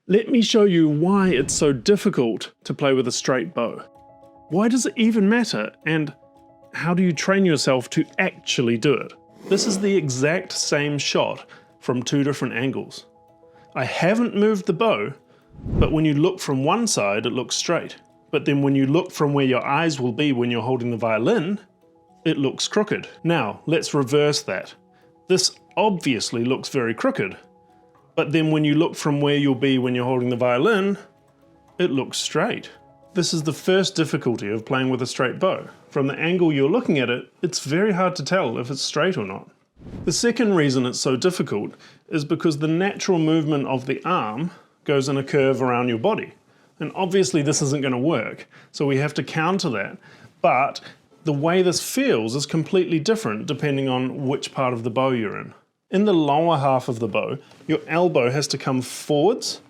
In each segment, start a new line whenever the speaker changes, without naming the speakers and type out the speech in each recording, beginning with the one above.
Let me show you why it's so difficult to play with a straight bow. Why does it even matter, and how do you train yourself to actually do it? This is the exact same shot from two different angles. I haven't moved the bow, but when you look from one side it looks straight. But then when you look from where your eyes will be when you're holding the violin, it looks crooked. Now let's reverse that. This obviously looks very crooked. But then when you look from where you'll be when you're holding the violin, it looks straight. This is the first difficulty of playing with a straight bow. From the angle you're looking at it, it's very hard to tell if it's straight or not. The second reason it's so difficult is because the natural movement of the arm goes in a curve around your body. And obviously this isn't going to work, so we have to counter that. But the way this feels is completely different depending on which part of the bow you're in. In the lower half of the bow, your elbow has to come forwards,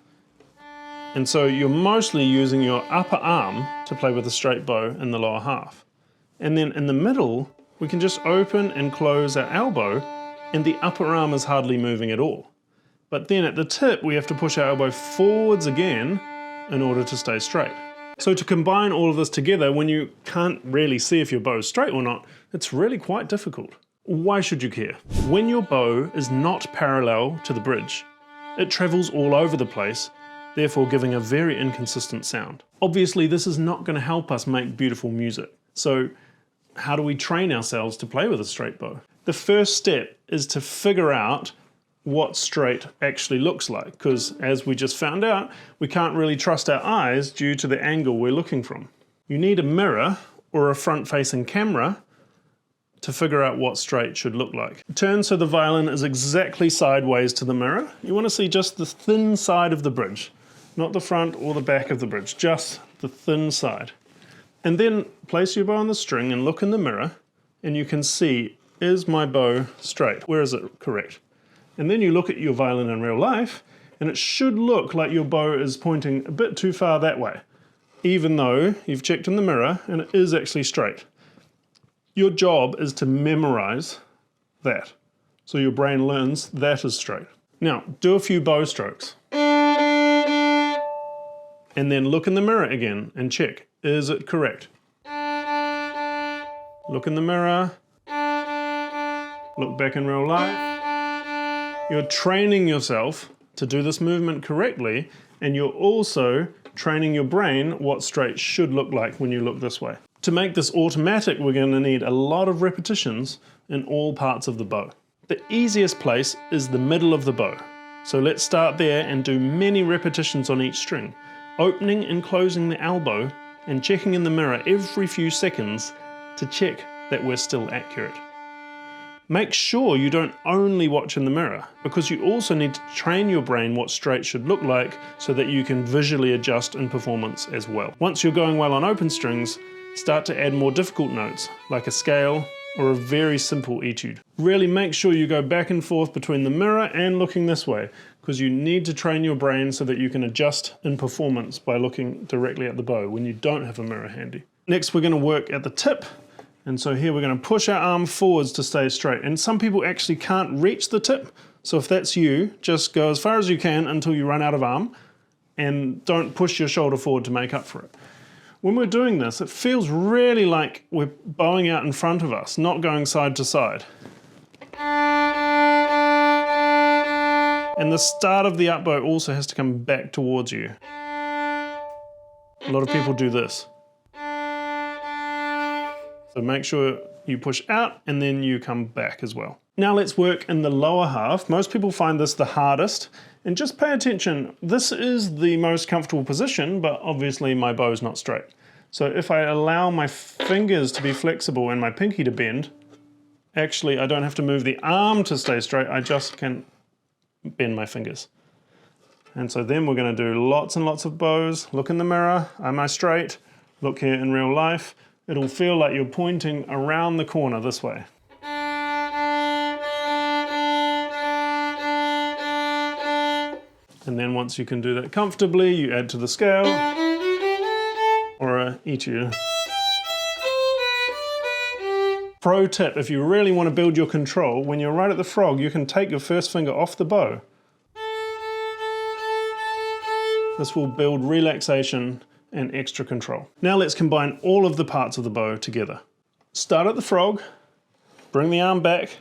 and so you're mostly using your upper arm to play with a straight bow in the lower half. And then in the middle, we can just open and close our elbow, and the upper arm is hardly moving at all. But then at the tip, we have to push our elbow forwards again in order to stay straight. So to combine all of this together, when you can't really see if your bow is straight or not, it's really quite difficult. Why should you care? When your bow is not parallel to the bridge, it travels all over the place, therefore giving a very inconsistent sound. Obviously, this is not going to help us make beautiful music. So how do we train ourselves to play with a straight bow? The first step is to figure out what straight actually looks like, because as we just found out, we can't really trust our eyes due to the angle we're looking from. You need a mirror or a front-facing camera to figure out what straight should look like. Turn so the violin is exactly sideways to the mirror. You want to see just the thin side of the bridge, not the front or the back of the bridge, just the thin side. And then place your bow on the string and look in the mirror, and you can see, is my bow straight? Where is it correct? And then you look at your violin in real life, and it should look like your bow is pointing a bit too far that way, even though you've checked in the mirror and it is actually straight. Your job is to memorize that, so your brain learns that is straight. Now, do a few bow strokes. And then look in the mirror again and check, is it correct? Look in the mirror. Look back in real life. You're training yourself to do this movement correctly, and you're also training your brain what straight should look like when you look this way. To make this automatic, we're going to need a lot of repetitions in all parts of the bow. The easiest place is the middle of the bow. So let's start there and do many repetitions on each string, opening and closing the elbow and checking in the mirror every few seconds to check that we're still accurate. Make sure you don't only watch in the mirror, because you also need to train your brain what straight should look like so that you can visually adjust in performance as well. Once you're going well on open strings, start to add more difficult notes, like a scale or a very simple etude. Really make sure you go back and forth between the mirror and looking this way, because you need to train your brain so that you can adjust in performance by looking directly at the bow when you don't have a mirror handy. Next, we're going to work at the tip. And so here we're going to push our arm forwards to stay straight. And some people actually can't reach the tip. So if that's you, just go as far as you can until you run out of arm, and don't push your shoulder forward to make up for it. When we're doing this, it feels really like we're bowing out in front of us, not going side to side. And the start of the up bow also has to come back towards you. A lot of people do this. So make sure you push out and then you come back as well. Now let's work in the lower half. Most people find this the hardest, and just pay attention. This is the most comfortable position, but obviously my bow is not straight. So if I allow my fingers to be flexible and my pinky to bend, actually I don't have to move the arm to stay straight, I just can bend my fingers. And so then we're going to do lots and lots of bows. Look in the mirror, am I straight? Look here in real life. It'll feel like you're pointing around the corner this way. And then once you can do that comfortably, you add to the scale or a etude. Pro tip, if you really want to build your control, when you're right at the frog, you can take your first finger off the bow This will build relaxation and extra control. Now let's combine all of the parts of the bow together. Start at the frog, bring the arm back,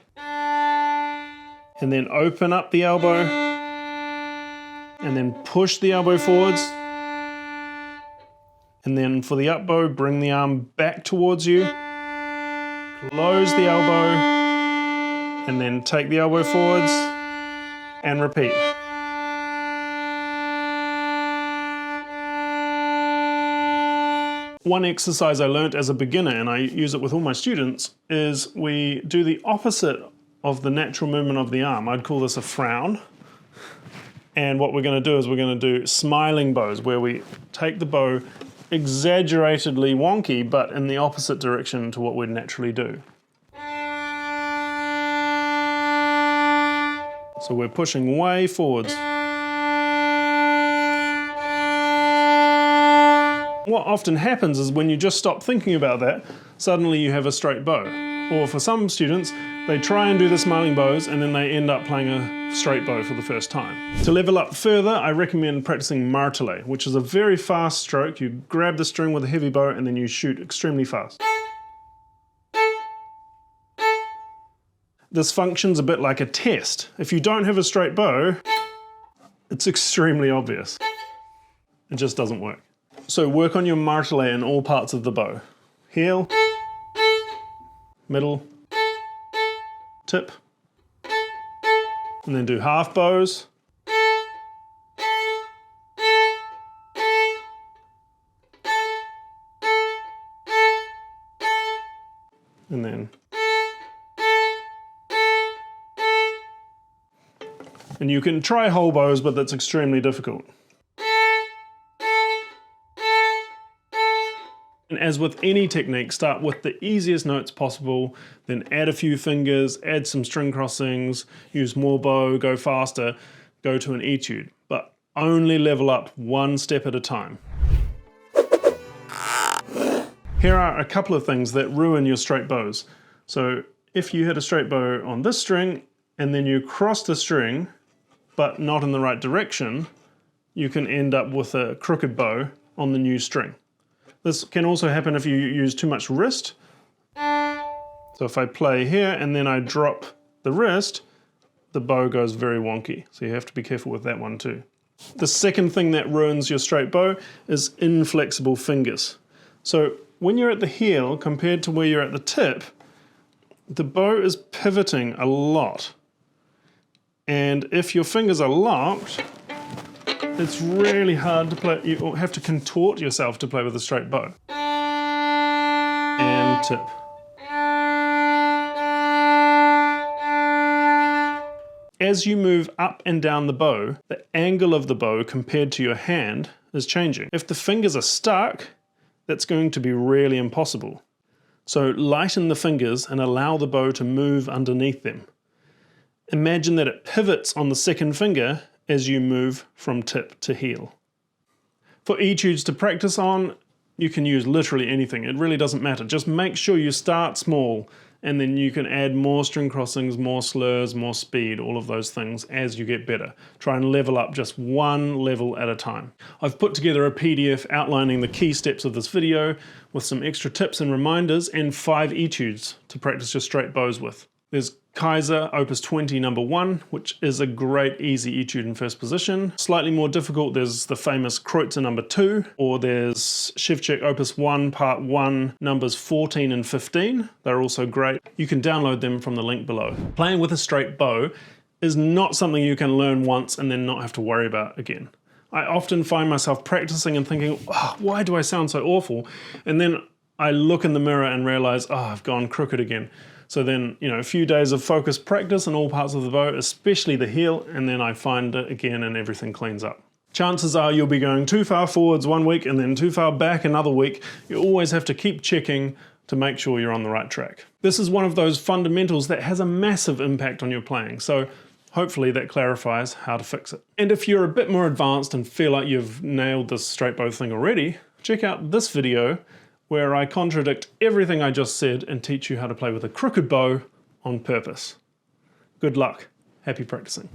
and then open up the elbow, and then push the elbow forwards. And then for the up bow, bring the arm back towards you, close the elbow, and then take the elbow forwards, and repeat. One exercise I learnt as a beginner, and I use it with all my students, is we do the opposite of the natural movement of the arm. I'd call this a frown. And what we're going to do is we're going to do smiling bows, where we take the bow exaggeratedly wonky, but in the opposite direction to what we'd naturally do. So we're pushing way forwards. What often happens is when you just stop thinking about that, suddenly you have a straight bow. Or for some students, they try and do the smiling bows and then they end up playing a straight bow for the first time. To level up further, I recommend practicing Martelé, which is a very fast stroke. You grab the string with a heavy bow and then you shoot extremely fast. This functions a bit like a test. If you don't have a straight bow, it's extremely obvious. It just doesn't work. So work on your Martelé in all parts of the bow. Heel, middle, tip, and then do half bows. And then. And you can try whole bows, but that's extremely difficult. And as with any technique, start with the easiest notes possible, then add a few fingers, add some string crossings, use more bow, go faster, go to an etude. But only level up one step at a time. Here are a couple of things that ruin your straight bows. So if you had a straight bow on this string, and then you cross the string, but not in the right direction, you can end up with a crooked bow on the new string. This can also happen if you use too much wrist. So if I play here and then I drop the wrist, the bow goes very wonky. So you have to be careful with that one too. The second thing that ruins your straight bow is inflexible fingers. So when you're at the heel compared to where you're at the tip, the bow is pivoting a lot. And if your fingers are locked, it's really hard to play. You have to contort yourself to play with a straight bow. And tip. As you move up and down the bow, the angle of the bow compared to your hand is changing. If the fingers are stuck, that's going to be really impossible. So lighten the fingers and allow the bow to move underneath them. Imagine that it pivots on the second finger as you move from tip to heel. For etudes to practice on, you can use literally anything. It really doesn't matter. Just make sure you start small and then you can add more string crossings, more slurs, more speed, all of those things as you get better. Try and level up just one level at a time. I've put together a PDF outlining the key steps of this video with some extra tips and reminders and 5 etudes to practice your straight bows with. There's Kaiser Opus 20 number 1, which is a great easy etude in first position. Slightly more difficult, there's the famous Kreutzer number 2, or there's Shevchik Opus 1 part 1 numbers 14 and 15. They're also great. You can download them from the link below. Playing with a straight bow is not something you can learn once and then not have to worry about again. I often find myself practicing and thinking, oh, why do I sound so awful? And then I look in the mirror and realize, oh, I've gone crooked again. So then, a few days of focused practice in all parts of the bow, especially the heel, and then I find it again and everything cleans up. Chances are you'll be going too far forwards one week and then too far back another week. You always have to keep checking to make sure you're on the right track. This is one of those fundamentals that has a massive impact on your playing, so hopefully that clarifies how to fix it. And if you're a bit more advanced and feel like you've nailed this straight bow thing already, check out this video where I contradict everything I just said and teach you how to play with a crooked bow on purpose. Good luck. Happy practicing.